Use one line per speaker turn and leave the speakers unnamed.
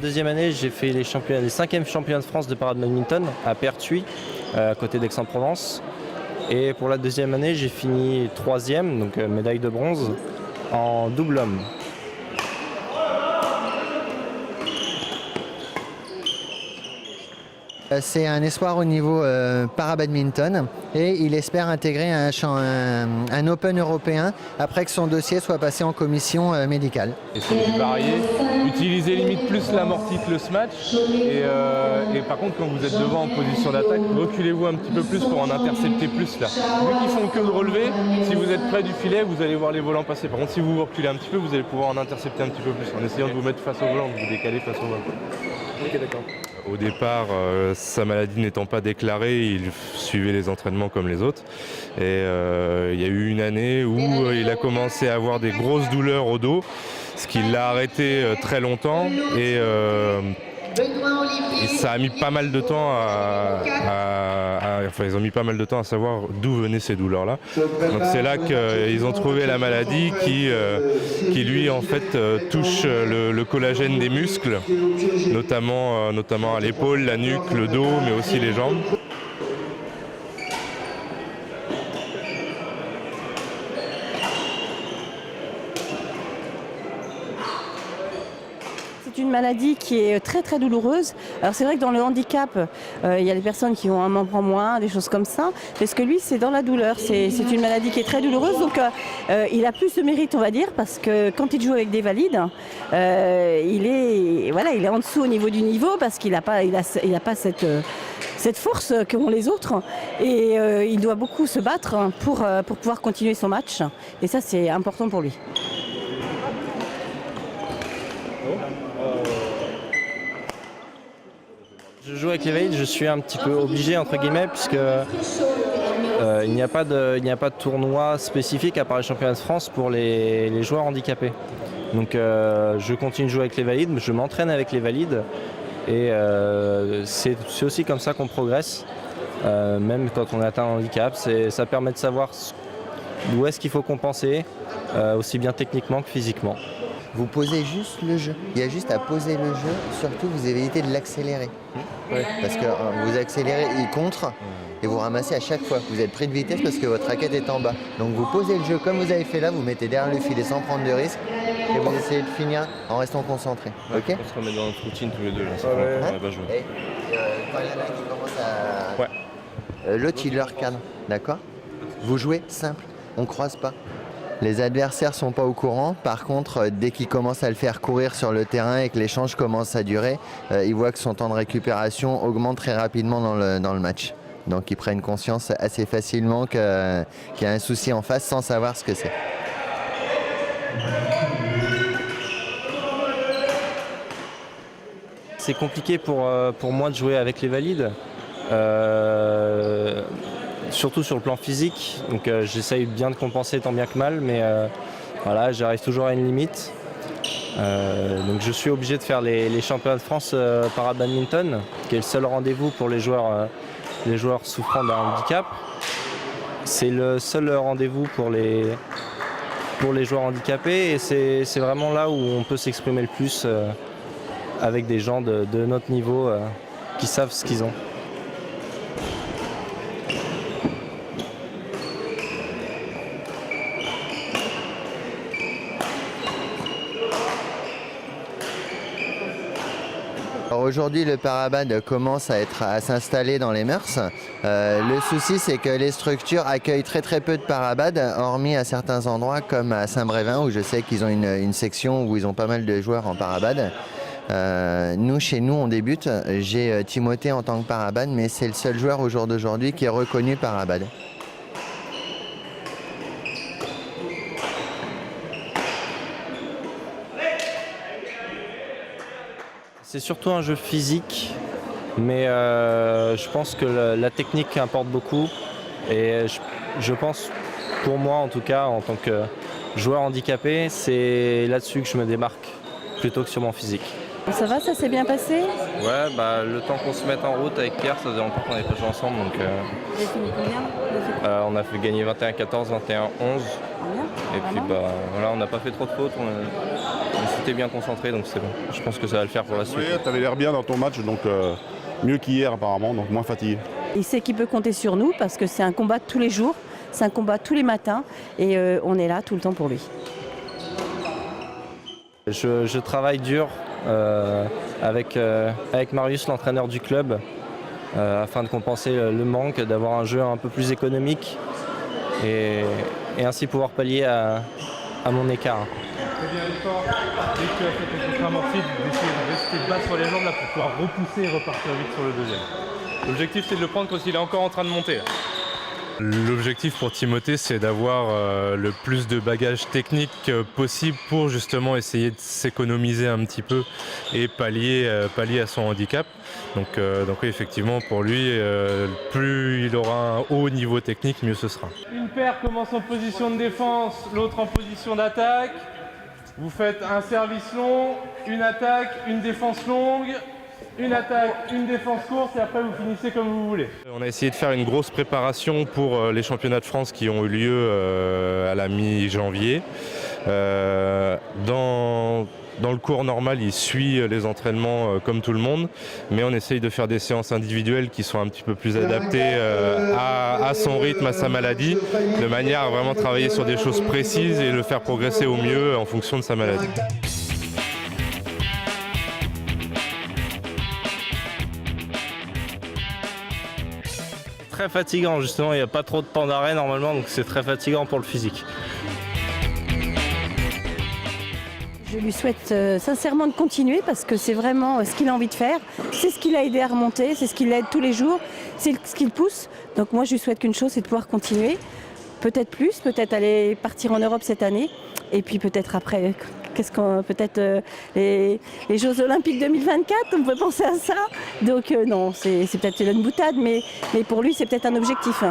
deuxième année, j'ai fait les 5e championnats de France de para-badminton à Pertuis, à côté d'Aix-en-Provence. Et pour la deuxième année, j'ai fini 3e, donc médaille de bronze, en double homme.
C'est un espoir au niveau para-badminton et il espère intégrer un Open européen après que son dossier soit passé en commission médicale.
Et c'est varié, utilisez limite plus l'amorti que le smash et par contre quand vous êtes devant en position d'attaque, reculez-vous un petit peu plus pour en intercepter plus là. Vu qu'ils font que de relever, si vous êtes près du filet, vous allez voir les volants passer. Par contre si vous reculez un petit peu, vous allez pouvoir en intercepter un petit peu plus en essayant de vous mettre face au volant, de vous décaler face au volant.
Ok, d'accord.
Au départ, sa maladie n'étant pas déclarée, il suivait les entraînements comme les autres. Et il y a eu une année où il a commencé à avoir des grosses douleurs au dos, ce qui l'a arrêté très longtemps. Et ça a mis pas mal de temps ils ont mis pas mal de temps à savoir d'où venaient ces douleurs-là. Donc c'est là qu'ils ont trouvé la maladie qui lui en fait touche le collagène des muscles, notamment à l'épaule, la nuque, le dos, mais aussi les jambes.
C'est une maladie qui est très très douloureuse. Alors c'est vrai que dans le handicap, il y a des personnes qui ont un membre en moins, des choses comme ça. Parce que lui, c'est dans la douleur. C'est une maladie qui est très douloureuse. Donc il a plus de mérite, on va dire, parce que quand il joue avec des valides, il est en dessous au niveau du niveau parce qu'il n'a pas cette force qu'ont les autres. Et il doit beaucoup se battre pour pouvoir continuer son match. Et ça, c'est important pour lui.
Je joue avec les valides, je suis un petit peu obligé entre guillemets puisque il n'y a pas de tournoi spécifique à part les championnats de France pour les joueurs handicapés. Donc je continue de jouer avec les valides, je m'entraîne avec les valides et c'est aussi comme ça qu'on progresse, même quand on atteint un handicap. Ça permet de savoir où est-ce qu'il faut compenser, aussi bien techniquement que physiquement.
Vous posez juste le jeu. Il y a juste à poser le jeu. Surtout, vous évitez de l'accélérer.
Ouais.
Parce que vous accélérez, il contre et vous ramassez à chaque fois. Vous êtes pris de vitesse parce que votre raquette est en bas. Donc vous posez le jeu comme vous avez fait là, vous mettez derrière le filet sans prendre de risque et vous essayez de finir en restant concentré.
Ouais,
ok ?
on se remet dans notre routine tous les deux. Là,
Ouais.
On n'a pas joué.
Et quand il y en a qui commence à...
Ouais.
L'autre, il leur cadre. D'accord ? Vous jouez simple. On ne croise pas. Les adversaires ne sont pas au courant. Par contre, dès qu'ils commencent à le faire courir sur le terrain et que l'échange commence à durer, ils voient que son temps de récupération augmente très rapidement dans le match. Donc ils prennent conscience assez facilement qu'il y a un souci en face sans savoir ce que c'est.
C'est compliqué pour moi de jouer avec les valides. Surtout sur le plan physique, donc j'essaye bien de compenser tant bien que mal, mais voilà, j'arrive toujours à une limite. Donc je suis obligé de faire les championnats de France para-badminton, qui est le seul rendez-vous pour les joueurs souffrant d'un handicap. C'est le seul rendez-vous pour les joueurs handicapés et c'est vraiment là où on peut s'exprimer le plus avec des gens de notre niveau qui savent ce qu'ils ont.
Aujourd'hui, le parabad commence à s'installer dans les mœurs. Le souci, c'est que les structures accueillent très peu de parabad, hormis à certains endroits comme à Saint-Brévin, où je sais qu'ils ont une section où ils ont pas mal de joueurs en parabad. Chez nous, on débute. J'ai Timothée en tant que parabad, mais c'est le seul joueur au jour d'aujourd'hui qui est reconnu parabad.
C'est surtout un jeu physique, mais je pense que la technique importe beaucoup. Et je pense, pour moi en tout cas, en tant que joueur handicapé, c'est là-dessus que je me démarque, plutôt que sur mon physique.
Ça va, ça s'est bien passé?
Ouais, le temps qu'on se mette en route avec Pierre, ça faisait longtemps qu'on n'avait pas joué ensemble. Donc,
Vous avez fini combien?
on a fait gagner 21-14, 21-11. Et puis voilà, on n'a pas fait trop de fautes, on s'était bien concentré, donc c'est bon. Je pense que ça va le faire pour la suite.
Oui, tu avais l'air bien dans ton match, donc mieux qu'hier apparemment, donc moins fatigué.
Il sait qu'il peut compter sur nous parce que c'est un combat de tous les jours, c'est un combat tous les matins et on est là tout le temps pour lui.
Je travaille dur avec Marius, l'entraîneur du club, afin de compenser le manque, d'avoir un jeu un peu plus économique et ainsi pouvoir pallier à mon écart.
C'est bien l'effort, dès que tu as fait ton contre amorti, d'essayer de rester bas sur les jambes là, pour pouvoir repousser et repartir vite sur le deuxième. L'objectif c'est de le prendre quand il est encore en train de monter. L'objectif pour Timothée, c'est d'avoir le plus de bagages techniques possible pour justement essayer de s'économiser un petit peu et pallier à son handicap. Donc oui, effectivement, pour lui, plus il aura un haut niveau technique, mieux ce sera. Une paire commence en position de défense, l'autre en position d'attaque. Vous faites un service long, une attaque, une défense longue. Une attaque, une défense courte et après vous finissez comme vous voulez. On a essayé de faire une grosse préparation pour les championnats de France qui ont eu lieu à la mi-janvier. Dans le cours normal, il suit les entraînements comme tout le monde, mais on essaye de faire des séances individuelles qui sont un petit peu plus adaptées à son rythme, à sa maladie, de manière à vraiment travailler sur des choses précises et le faire progresser au mieux en fonction de sa maladie.
Très fatigant, justement, il n'y a pas trop de temps d'arrêt normalement, donc c'est très fatigant pour le physique.
Je lui souhaite sincèrement de continuer parce que c'est vraiment ce qu'il a envie de faire. C'est ce qui l'a aidé à remonter, c'est ce qui l'aide tous les jours, c'est ce qui le pousse. Donc moi je lui souhaite qu'une chose, c'est de pouvoir continuer. Peut-être plus, peut-être aller partir en Europe cette année. Et puis peut-être après, peut-être les Jeux Olympiques 2024, on peut penser à ça. Donc non, c'est peut-être une boutade, mais pour lui c'est peut-être un objectif.